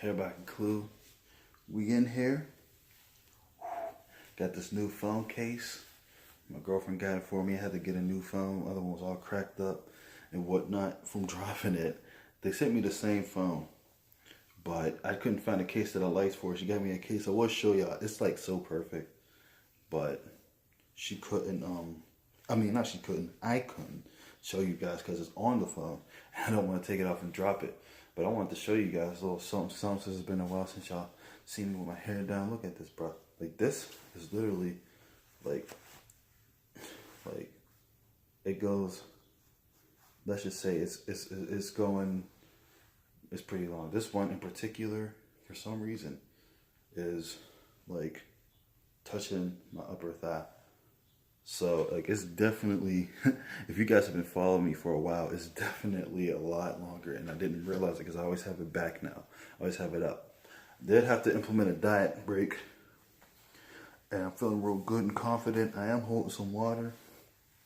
Hair back and clue. We in here. Got this new phone case. My girlfriend got it for me. I had to get a new phone. Other one was all cracked up and whatnot from driving it. They sent me the same phone, but I couldn't find a case that I liked for it. She got me a case. I will show y'all. It's like so perfect, but she couldn't. Not she couldn't. I couldn't show you guys because it's on the phone. I don't want to take it off and drop it. But I wanted to show you guys a little something since it's been a while since y'all seen me with my hair down. Look at this, bro. Like, this is literally, like, it goes, let's just say it's pretty long. This one in particular, for some reason, is, like, touching my upper thigh. So, like, it's definitely, if you guys have been following me for a while, it's definitely a lot longer. And I didn't realize it because I always have it back now. I always have it up. Did have to implement a diet break. And I'm feeling real good and confident. I am holding some water.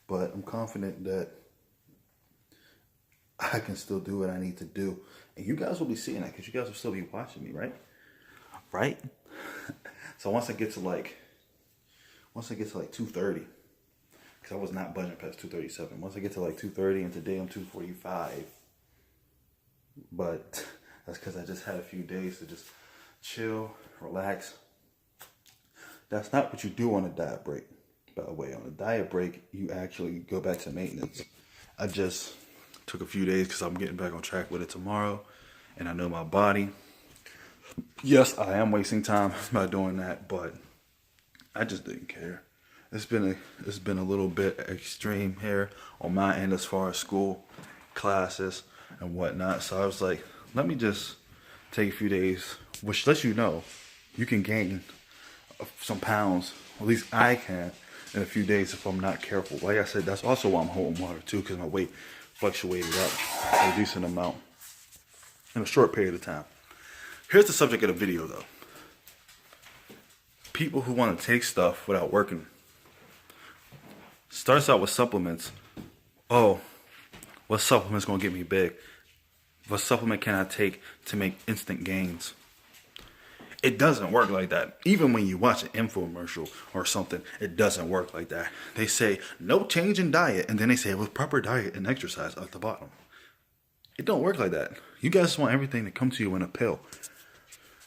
But I'm confident that I can still do what I need to do. And you guys will be seeing that because you guys will still be watching me, right? Right? So once I get to like 2:30. Because I was not budging past 2:37. Once I get to like 2:30, and today I'm 2:45. But that's because I just had a few days to just chill, relax. That's not what you do on a diet break, by the way. On a diet break, you actually go back to maintenance. I just took a few days because I'm getting back on track with it tomorrow. And I know my body. Yes, I am wasting time by doing that, but I just didn't care. It's been a little bit extreme here on my end as far as school, classes, and whatnot. So I was like, let me just take a few days, which lets you know you can gain some pounds. At least I can in a few days if I'm not careful. Like I said, that's also why I'm holding water too, because my weight fluctuated up a decent amount in a short period of time. Here's the subject of the video though. People who want to take stuff without working. Starts out with supplements. Oh, what supplement's gonna get me big? What supplement can I take to make instant gains? It doesn't work like that. Even when you watch an infomercial or something, it doesn't work like that. They say, no change in diet, and then they say, with proper diet and exercise at the bottom. It don't work like that. You guys want everything to come to you in a pill.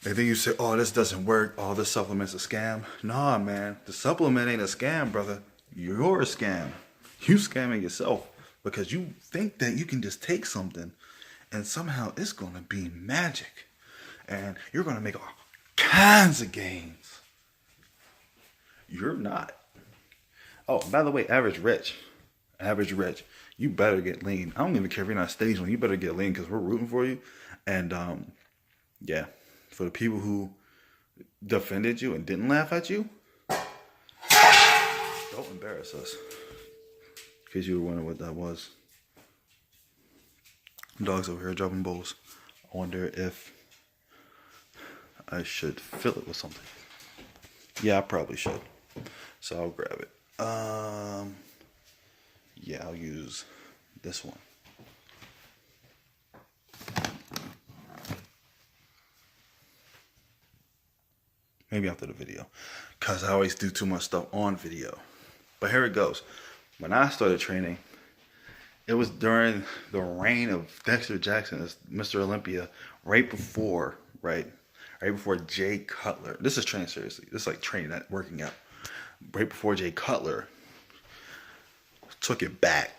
And then you say, oh, this doesn't work. Oh, this supplement's a scam. Nah, man. The supplement ain't a scam, brother. You're a scam. You scamming yourself because you think that you can just take something and somehow it's going to be magic. And you're going to make all kinds of gains. You're not. Oh, by the way, average rich, you better get lean. I don't even care if you're not stage one. You better get lean because we're rooting for you. And yeah, for the people who defended you and didn't laugh at you, don't embarrass us. In case you were wondering what that was. Dogs over here dropping bowls. I wonder if I should fill it with something. Yeah, I probably should. So I'll grab it. Yeah, I'll use this one. Maybe after the video. Because I always do too much stuff on video. But here it goes. When I started training, it was during the reign of Dexter Jackson as Mr. Olympia, right before Jay Cutler. This is training seriously. This is like training, not working out. Right before Jay Cutler took it back.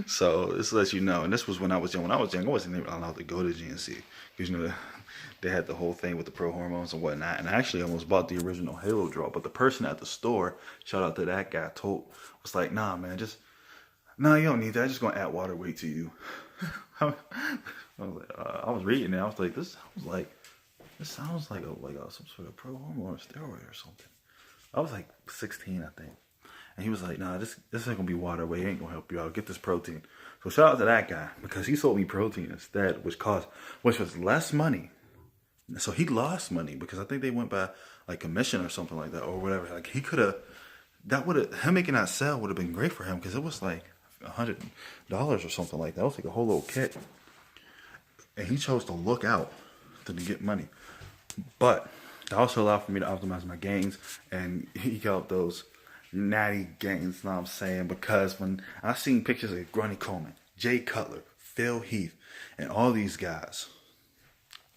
So this lets you know. And this was when I was young. When I was young, I wasn't even allowed to go to GNC. Because, you know, they had the whole thing with the pro hormones and whatnot. And I actually almost bought the original Halo draw. But the person at the store, shout out to that guy, was like, nah, man, no, you don't need that. I'm just going to add water weight to you. I was reading it. I was like, this sounds like some sort of pro hormone or steroid or something. I was like 16, I think. And he was like, nah, this ain't going to be water weight. It ain't going to help you out. Get this protein. So shout out to that guy because he sold me protein instead, which was less money. So he lost money because I think they went by like commission or something like that or whatever. Like him making that sale would have been great for him because it was like $100 or something like that. It was like a whole little kit. And he chose to look out to get money. But it also allowed for me to optimize my gains and eke out those natty gains, you know what I'm saying? Because when I seen pictures of Grunny Coleman, Jay Cutler, Phil Heath, and all these guys,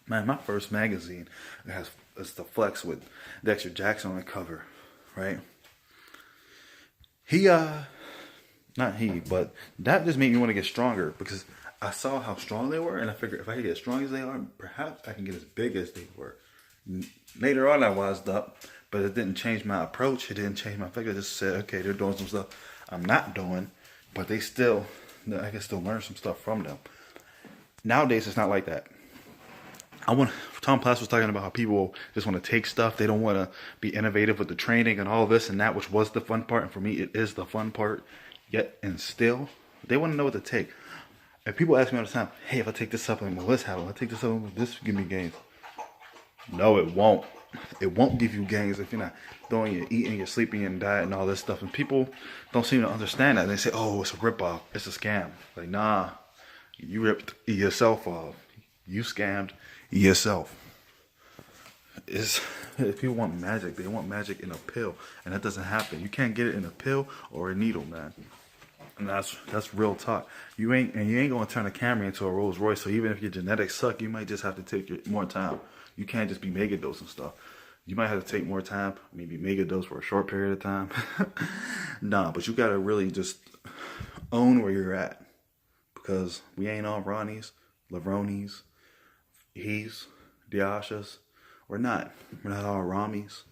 man, my first magazine is the Flex with Dexter Jackson on the cover, right? Not he, but that just made me want to get stronger because I saw how strong they were, and I figured if I could get as strong as they are, perhaps I can get as big as they were. Later on, I wised up, but it didn't change my approach. It didn't change my figure. I just said, okay, they're doing some stuff I'm not doing, but I can still learn some stuff from them. Nowadays, it's not like that. Tom Plass was talking about how people just want to take stuff. They don't want to be innovative with the training and all this and that, which was the fun part. And for me, it is the fun part. Yet and still, they want to know what to take. And people ask me all the time, hey, if I take this supplement, will this happen? If I take this supplement, will this give me gains? No, it won't. It won't give you gains if you're not doing your eating, your sleeping, and diet, and all this stuff. And people don't seem to understand that. They say, oh, it's a ripoff. It's a scam. Like, nah, you ripped yourself off. You scammed yourself. If people want magic, they want magic in a pill. And that doesn't happen. You can't get it in a pill or a needle, man. And that's real talk. You ain't gonna turn a Camry into a Rolls Royce. So even if your genetics suck, you might just have to take more time. You can't just be mega dose and stuff. You might have to take more time, maybe mega dose for a short period of time. Nah, but you gotta really just own where you're at, because we ain't all Ronnies, Lavronis, He's, Diashas. We're not all Ramis.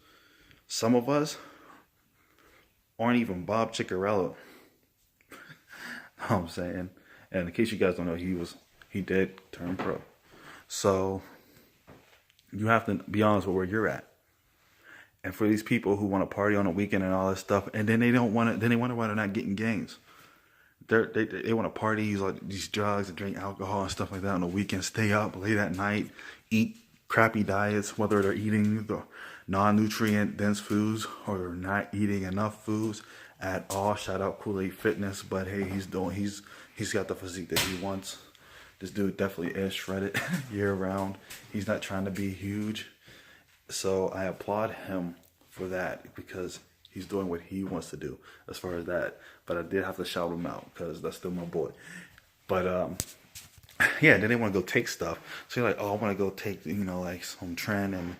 Some of us aren't even Bob Ciccarello. Know what I'm saying? And in case you guys don't know, he did turn pro. So you have to be honest with where you're at. And for these people who want to party on a weekend and all this stuff, and then they don't want to, then they wonder why they're not getting gains. They want to party, use like these drugs and drink alcohol and stuff like that on the weekend, stay up late at night, eat crappy diets, whether they're eating the non-nutrient dense foods or they're not eating enough foods at all. Shout out Kool-Aid Fitness, but hey, he's got the physique that he wants. This dude definitely is shredded year round. He's not trying to be huge. So I applaud him for that because he's doing what he wants to do as far as that. But I did have to shout him out because that's still my boy. But yeah, then they want to go take stuff. So you're like, oh, I want to go take, like some Tren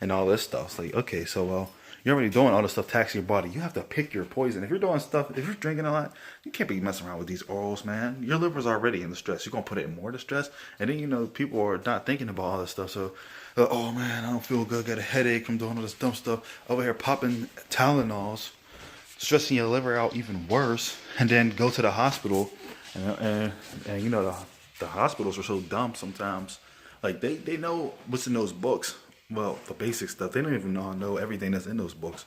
and all this stuff. It's like, okay, so well, you're already doing all this stuff taxing your body. You have to pick your poison. If you're doing stuff, if you're drinking a lot, you can't be messing around with these orals, man. Your liver's already in the stress. You're going to put it in more distress. And then, people are not thinking about all this stuff. So, oh man, I don't feel good. Got a headache from doing all this dumb stuff. Over here popping Tylenols, stressing your liver out even worse. And then go to the hospital. And the hospitals are so dumb sometimes. Like, they know what's in those books. Well, the basic stuff. They don't even know everything that's in those books.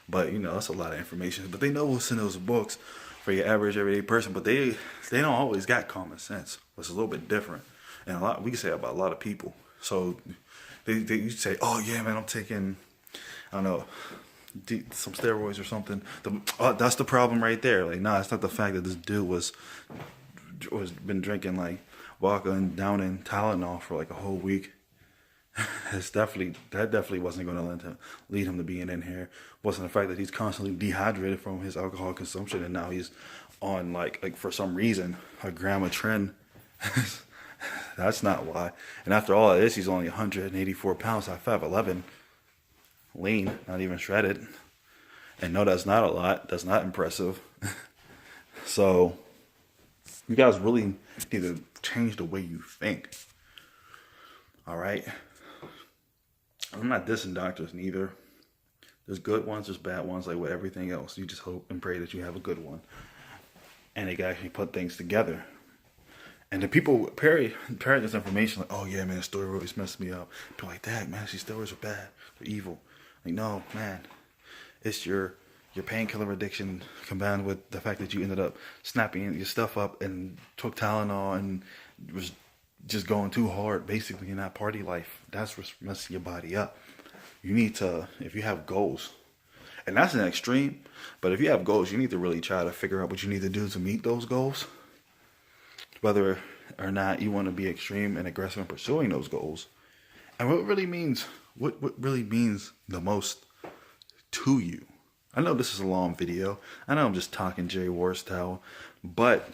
But, that's a lot of information. But they know what's in those books for your average everyday person. But they don't always got common sense. It's a little bit different. And we can say about a lot of people. So you say, oh yeah, man, I'm taking, I don't know, some steroids or something. That's the problem right there. Like, nah, it's not the fact that this dude was been drinking like vodka and downing Tylenol for like a whole week. That definitely wasn't going to lead him to being in here. Wasn't the fact that he's constantly dehydrated from his alcohol consumption, and now he's on like for some reason a gram of Tren. That's not why. And after all of this, he's only 184 pounds, 5'11", lean, not even shredded. And no, that's not a lot. That's not impressive. So you guys really need to change the way you think. All right. I'm not dissing doctors neither. There's good ones, there's bad ones, like with everything else. You just hope and pray that you have a good one. And they can actually put things together. And the people parrot this information like, oh yeah, man, steroids messed me up. People like, that, man, see, steroids are bad. They're evil. Like, no, man. It's your painkiller addiction combined with the fact that you ended up snapping your stuff up and took Tylenol and was just going too hard, basically, in that party life. That's what's messing your body up. You need to, if you have goals, and that's an extreme, but if you have goals, you need to really try to figure out what you need to do to meet those goals. Whether or not you want to be extreme and aggressive in pursuing those goals. And what really means the most to you. I know this is a long video. I know I'm just talking Jerry Ward style, but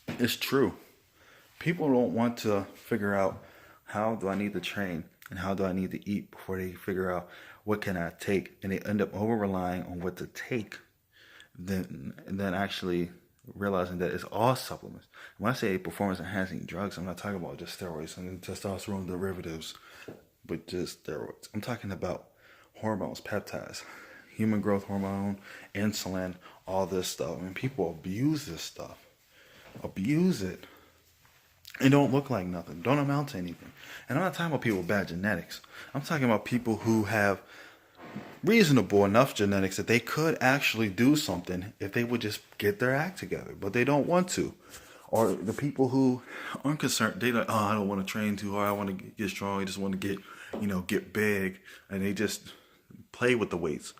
it's true. People don't want to figure out how do I need to train and how do I need to eat before they figure out what can I take, and they end up over relying on what to take than actually realizing that it's all supplements. When I say performance enhancing drugs, I'm not talking about just steroids and testosterone derivatives, but just steroids. I'm talking about hormones, peptides, human growth hormone, insulin, all this stuff. I mean, people abuse this stuff. Abuse it. It don't look like nothing. Don't amount to anything. And I'm not talking about people with bad genetics. I'm talking about people who have reasonable enough genetics that they could actually do something if they would just get their act together, but they don't want to. Or the people who aren't concerned, they like, oh, I don't want to train too hard. I want to get strong. I just want to get big. And they just play with the weights.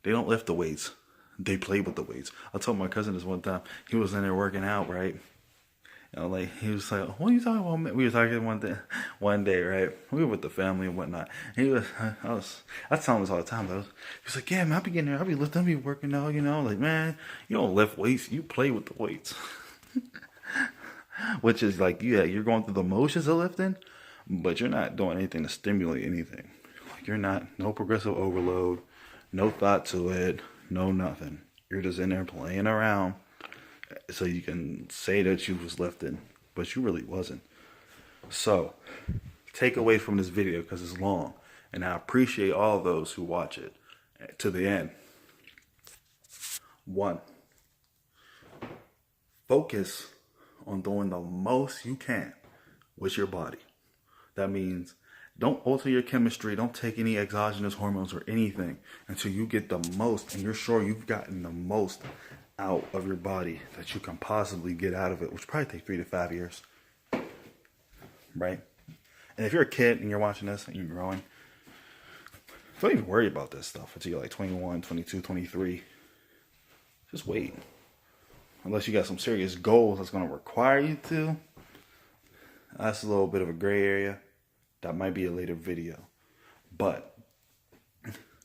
They don't lift the weights. They play with the weights. I told my cousin this one time. He was in there working out, right? He was like, what are you talking about? We were talking one day, right? We were with the family and whatnot. I tell him this all the time, though. He was like, yeah, man, I be getting there. I be lifting, I be working out, Like, man, you don't lift weights. You play with the weights. Which is like, yeah, you're going through the motions of lifting, but you're not doing anything to stimulate anything. Like, you're not, no progressive overload, no thought to it, no nothing. You're just in there playing around. So you can say that you was lifting, but you really wasn't. So, take away from this video because it's long. And I appreciate all those who watch it to the end. 1. Focus on doing the most you can with your body. That means don't alter your chemistry. Don't take any exogenous hormones or anything until you get the most and you're sure you've gotten the most out of your body that you can possibly get out of it, which probably take 3 to 5 years, right? And if you're a kid and you're watching this and you're growing, don't even worry about this stuff until you're like 21, 22, 23. Just wait. Unless you got some serious goals that's going to require you to. That's a little bit of a gray area. That might be a later video. But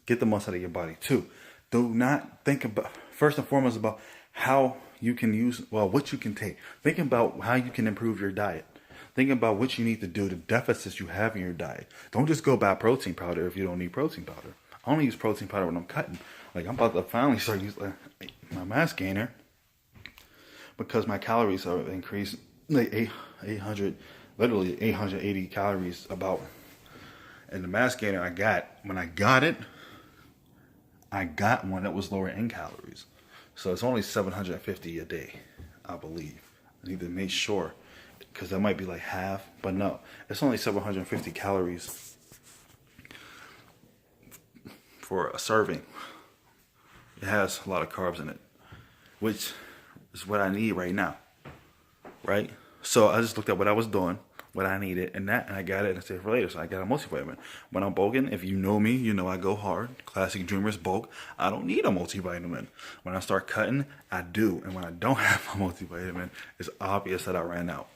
get the most out of your body too. Do not think about, first and foremost, about how you can use, what you can take. Think about how you can improve your diet. Think about what you need to do, the deficits you have in your diet. Don't just go buy protein powder if you don't need protein powder. I only use protein powder when I'm cutting. Like, I'm about to finally start using my mass gainer because my calories are increased like 800, literally 880 calories about. And the mass gainer I got, when I got it, I got one that was lower in calories. So it's only 750 a day, I believe. I need to make sure, because that might be like half, but no, it's only 750 calories for a serving. It has a lot of carbs in it, which is what I need right now, right? So I just looked at what I was doing, what I needed, and I got it and saved for later. So I got a multivitamin. When I'm bulking, if you know me, you know I go hard. Classic Dreamers bulk. I don't need a multivitamin. When I start cutting, I do. And when I don't have a multivitamin, it's obvious that I ran out.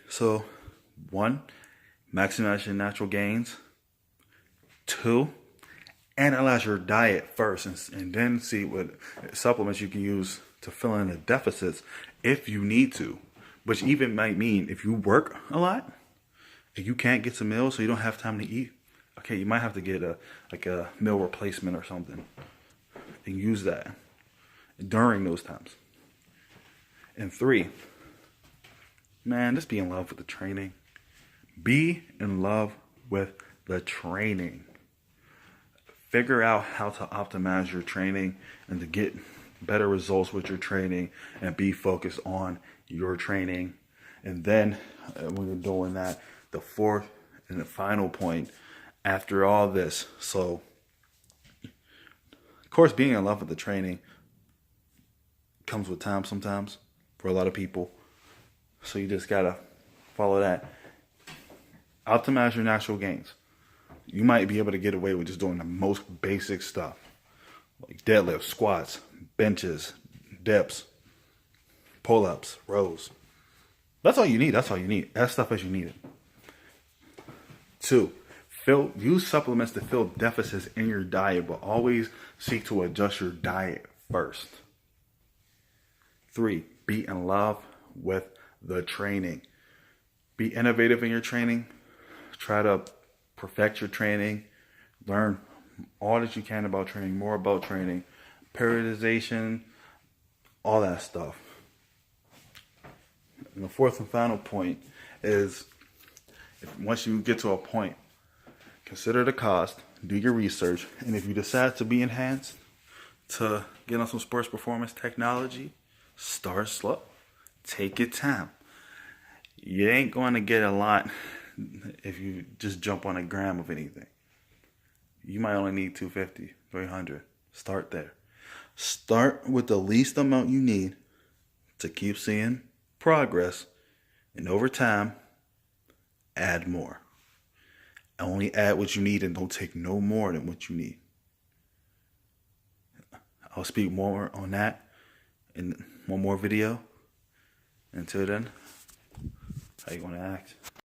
So, 1, maximize your natural gains. 2, analyze your diet first and then see what supplements you can use to fill in the deficits if you need to. Which even might mean if you work a lot and you can't get some meals so you don't have time to eat, okay, you might have to get a meal replacement or something and use that during those times. And 3, man, just be in love with the training. Be in love with the training. Figure out how to optimize your training and to get better results with your training and be focused on your training. And then when you're doing that, the 4th and the final point after all this. So, of course, being in love with the training comes with time sometimes for a lot of people. So you just gotta follow that. Optimize your natural gains. You might be able to get away with just doing the most basic stuff, like deadlifts, squats, benches, dips, pull-ups, rows. That's all you need. That's all you need. That stuff as you need it. 2, use supplements to fill deficits in your diet, but always seek to adjust your diet first. 3, be in love with the training. Be innovative in your training. Try to perfect your training. Learn all that you can about training, more about training, periodization, all that stuff. And the 4th and final point is, once you get to a point, consider the cost, do your research, and if you decide to be enhanced, to get on some sports performance technology, start slow. Take your time. You ain't going to get a lot if you just jump on a gram of anything. You might only need 250, 300. Start there. Start with the least amount you need to keep seeing progress, and over time, add more. Only add what you need and don't take no more than what you need. I'll speak more on that in one more video. Until then, how you want to act?